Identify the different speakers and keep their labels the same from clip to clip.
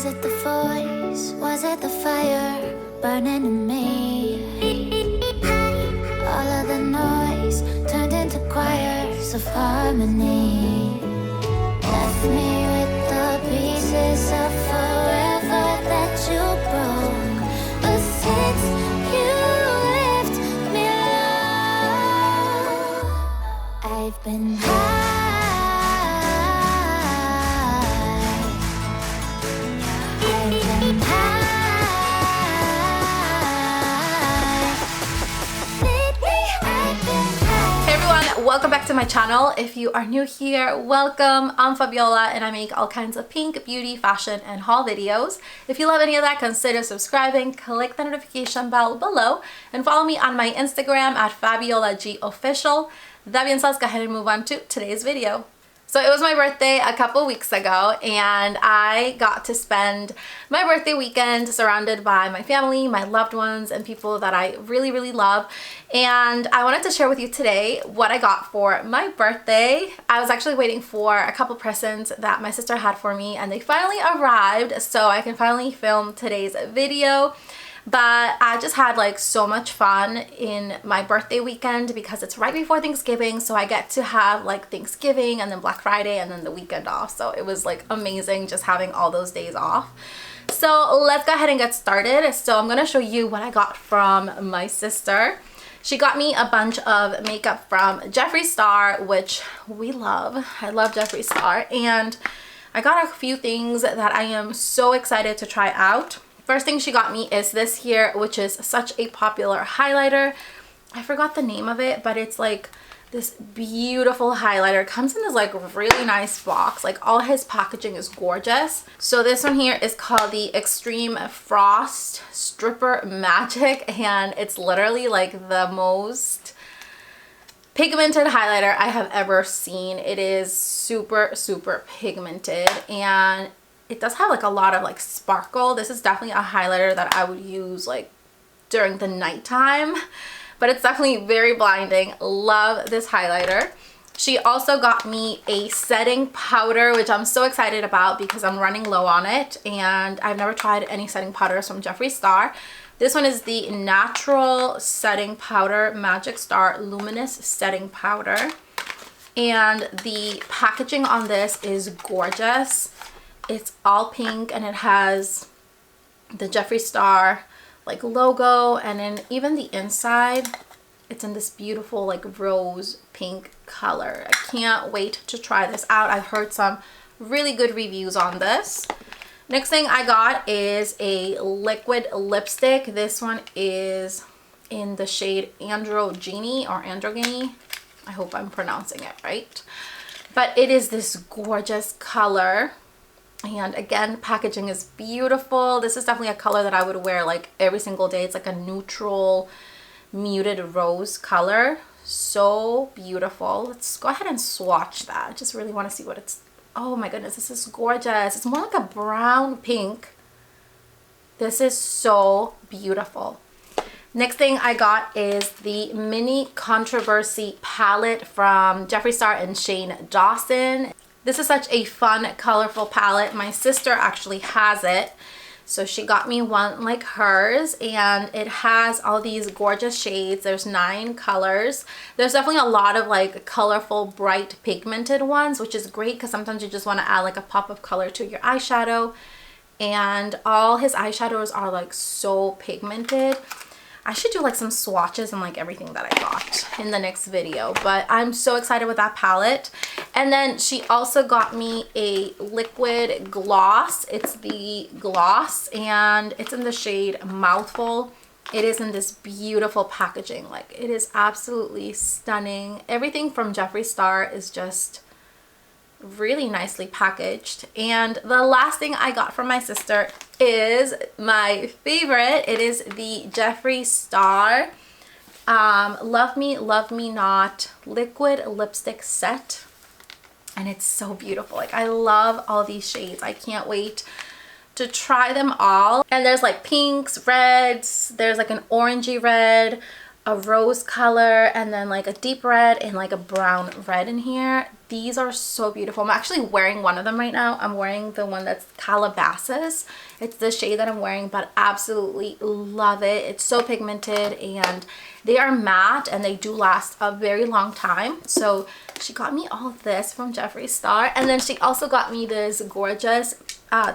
Speaker 1: Was it the voice? Was it the fire burning in me? All of the noise turned into choirs of harmony. Left me with the pieces of forever that you broke. But since you left me alone, I've been high.
Speaker 2: Welcome back to my channel. If you are new here, welcome. I'm Fabiola and I make all kinds of pink, beauty, fashion, and haul videos. If you love any of that, consider subscribing, click the notification bell below, and follow me on my Instagram at FABIOLAGOFFICIAL. That being said, let's go ahead and move on to today's video. So it was my birthday a couple weeks ago and I got to spend my birthday weekend surrounded by my family, my loved ones, and people that I really love. And I wanted to share with you today what I got for my birthday. I was actually waiting for a couple presents that my sister had for me and they finally arrived, so I can finally film today's video. But I just had like so much fun in my birthday weekend because it's right before Thanksgiving, so I get to have like Thanksgiving and then Black Friday and then the weekend off. So it was like amazing just having all those days off. So let's go ahead and get started. So I'm gonna show you what I got from my sister. She got me a bunch of makeup from Jeffree Star, which we love. I love Jeffree Star, and I got a few things that I am so excited to try out. First thing she got me is this here, which is such a popular highlighter. I forgot the name of it, but it's like this beautiful highlighter. It comes in this like really nice box. Like all his packaging is gorgeous. So this one here is called the Extreme Frost Stripper Magic, and it's literally like the most pigmented highlighter I have ever seen. It is super pigmented and it does have like a lot of like sparkle. This is definitely a highlighter that I would use like during the nighttime, but it's definitely very blinding. Love this highlighter. She also got me a setting powder, which I'm so excited about because I'm running low on it and I've never tried any setting powders from Jeffree Star. This one is the Natural Setting Powder Magic Star Luminous Setting Powder, and the packaging on this is gorgeous. It's all pink and it has the Jeffree Star like logo, and then even the inside, it's in this beautiful like rose pink color. I can't wait to try this out. I've heard some really good reviews on this. Next thing I got is a liquid lipstick. This one is in the shade Androgyny or Androgyny. I hope I'm pronouncing it right. But it is this gorgeous color. And again, packaging is beautiful. This is definitely a color that I would wear like every single day. It's like a neutral muted rose color. So beautiful. Let's go ahead and swatch that. I just really want to see what it's... Oh my goodness, this is gorgeous. It's more like a brown pink. This is so beautiful. Next thing I got is the Mini Controversy palette from Jeffree Star and Shane Dawson. This is such a fun, colorful palette. My sister actually has it, so she got me one like hers, and it has all these gorgeous shades. There's 9 colors. There's definitely a lot of like colorful, bright, pigmented ones, which is great because sometimes you just want to add like a pop of color to your eyeshadow, and all his eyeshadows are like so pigmented. I should do like some swatches and like everything that I got in the next video, but I'm so excited with that palette. And then she also got me a liquid gloss. It's the gloss and it's in the shade Mouthful. It is in this beautiful packaging. Like it is absolutely stunning. Everything from Jeffree Star is just really nicely packaged. And the last thing I got from my sister is my favorite. It is the Jeffree Star Love Me Not liquid lipstick set, and it's so beautiful. Like I love all these shades. I can't wait to try them all. And there's like pinks, reds, there's like an orangey red, a rose color and then like a deep red and like a brown red in here. These are so beautiful. I'm actually wearing one of them right now. I'm wearing the one that's Calabasas. It's the shade that I'm wearing, but absolutely love it. It's so pigmented and they are matte and they do last a very long time. So she got me all of this from Jeffree Star, and then she also got me this gorgeous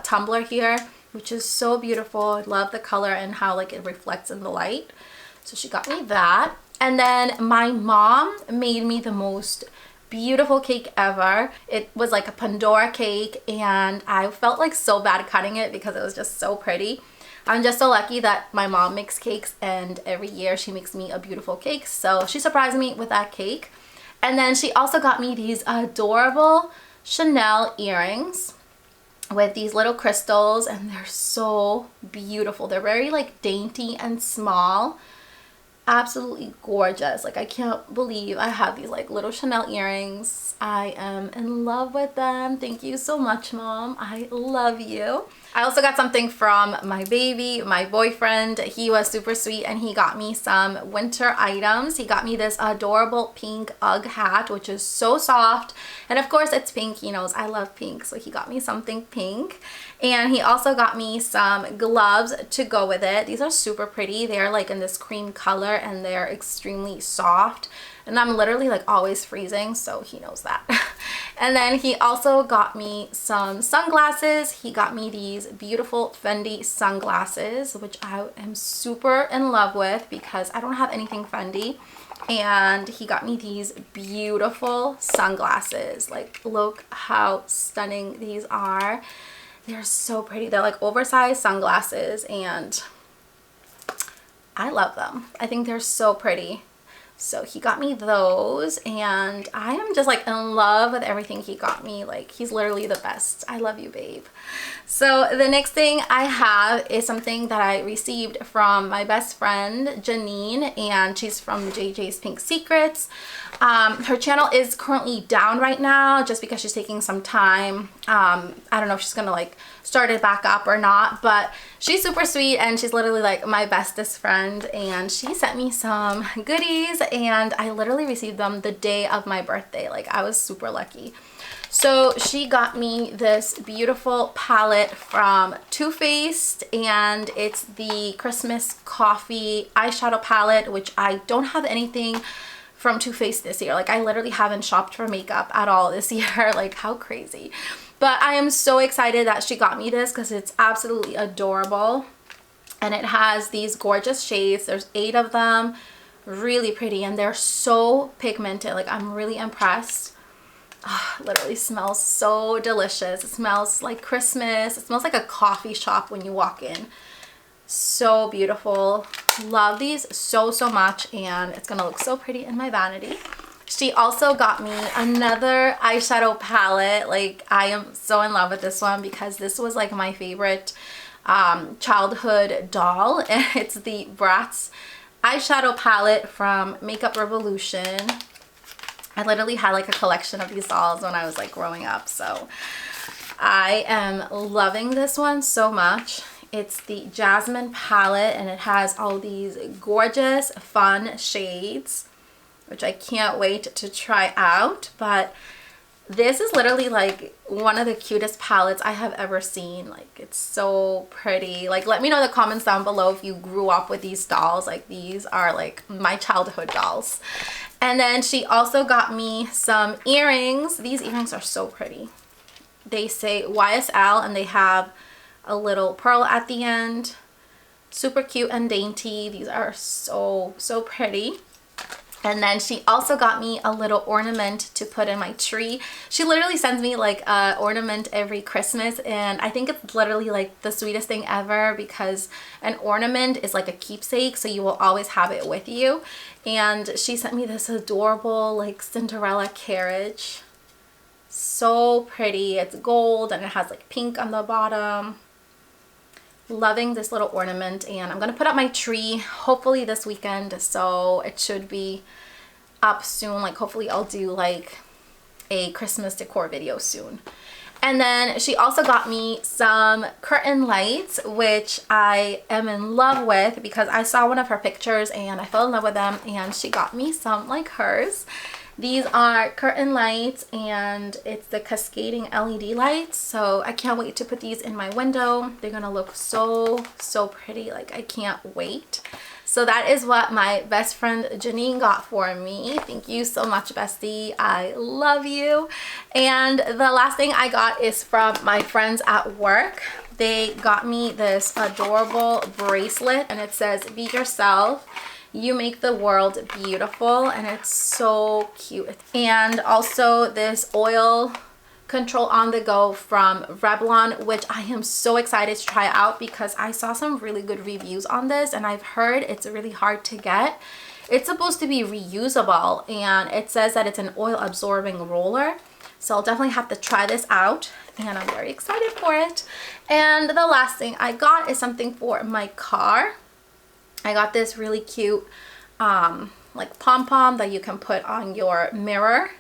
Speaker 2: tumbler here, which is so beautiful. I love the color and how like it reflects in the light. So she got me that. And then my mom made me the most beautiful cake ever. It was like a Pandora cake and I felt like so bad cutting it because it was just so pretty. I'm just so lucky that my mom makes cakes and every year she makes me a beautiful cake. So she surprised me with that cake. And then she also got me these adorable Chanel earrings with these little crystals, and they're so beautiful. They're very like dainty and small. Absolutely gorgeous. Like I can't believe I have these like little Chanel earrings. I am in love with them. Thank you so much, Mom. I love you. I also got something from my baby, my boyfriend. He was super sweet and he got me some winter items. He got me this adorable pink UGG hat, which is so soft. And of course it's pink. He knows I love pink, so he got me something pink. And he also got me some gloves to go with it. These are super pretty. They're like in this cream color and they're extremely soft. And I'm literally like always freezing, so he knows that. And then he also got me some sunglasses. He got me these beautiful Fendi sunglasses, which I am super in love with because I don't have anything Fendi. And he got me these beautiful sunglasses. Like, look how stunning these are. They're so pretty. They're like oversized sunglasses and I love them. I think they're so pretty. So he got me those and I am just like in love with everything he got me. Like, he's literally the best. I love you, babe. So the next thing I have is something that I received from my best friend Janine, and she's from JJ's Pink Secrets. Her channel is currently down right now just because she's taking some time. I don't know if she's gonna like start it back up or not, but she's super sweet and she's literally like my bestest friend, and she sent me some goodies and I literally received them the day of my birthday. Like, I was super lucky. So she got me this beautiful palette from Too Faced, and it's the Christmas Coffee eyeshadow palette, which I don't have anything from Too Faced this year. Like, I literally haven't shopped for makeup at all this year. Like, how crazy. But I am so excited that she got me this because it's absolutely adorable. And it has these gorgeous shades. There's 8 of them. Really pretty. And they're so pigmented. Like, I'm really impressed. Oh, it literally smells so delicious. It smells like Christmas. It smells like a coffee shop when you walk in. So beautiful. Love these so much, and it's gonna look so pretty in my vanity. She also got me another eyeshadow palette. Like, I am so in love with this one because this was like my favorite childhood doll, and it's the Bratz eyeshadow palette from Makeup Revolution. I literally had like a collection of these dolls when I was like growing up, so I am loving this one so much. It's the Jasmine palette and it has all these gorgeous fun shades, which I can't wait to try out. But this is literally like one of the cutest palettes I have ever seen. Like, it's so pretty. Like, let me know in the comments down below if you grew up with these dolls. Like, these are like my childhood dolls. And then she also got me some earrings. These earrings are so pretty. They say YSL and they have a little pearl at the end. Super cute and dainty. These are so pretty. And then she also got me a little ornament to put in my tree. She literally sends me like an ornament every Christmas, and I think it's literally like the sweetest thing ever because an ornament is like a keepsake, so you will always have it with you. And she sent me this adorable like Cinderella carriage. So pretty. It's gold and it has like pink on the bottom. Loving this little ornament, and I'm gonna put up my tree hopefully this weekend, so it should be up soon. Like, hopefully I'll do like a Christmas decor video soon. And then she also got me some curtain lights, which I am in love with because I saw one of her pictures and I fell in love with them, and she got me some like hers. These are curtain lights and it's the cascading LED lights. So I can't wait to put these in my window. They're gonna look so pretty. Like, I can't wait. So that is what my best friend Janine got for me. Thank you so much, bestie. I love you. And the last thing I got is from my friends at work. They got me this adorable bracelet and it says, "Be yourself. You make the world beautiful," and it's so cute. And also this oil control on the go from Revlon, which I am so excited to try out because I saw some really good reviews on this and I've heard it's really hard to get. It's supposed to be reusable and it says that it's an oil absorbing roller. So I'll definitely have to try this out and I'm very excited for it. And the last thing I got is something for my car. I got this really cute like pom-pom that you can put on your mirror,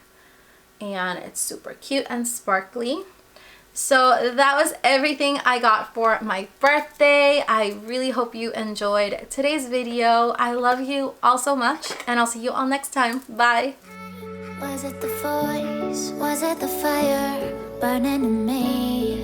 Speaker 2: and it's super cute and sparkly. So that was everything I got for my birthday. I really hope you enjoyed today's video. I love you all so much and I'll see you all next time. Bye.
Speaker 1: Was it the voice? Was it the fire burning in me?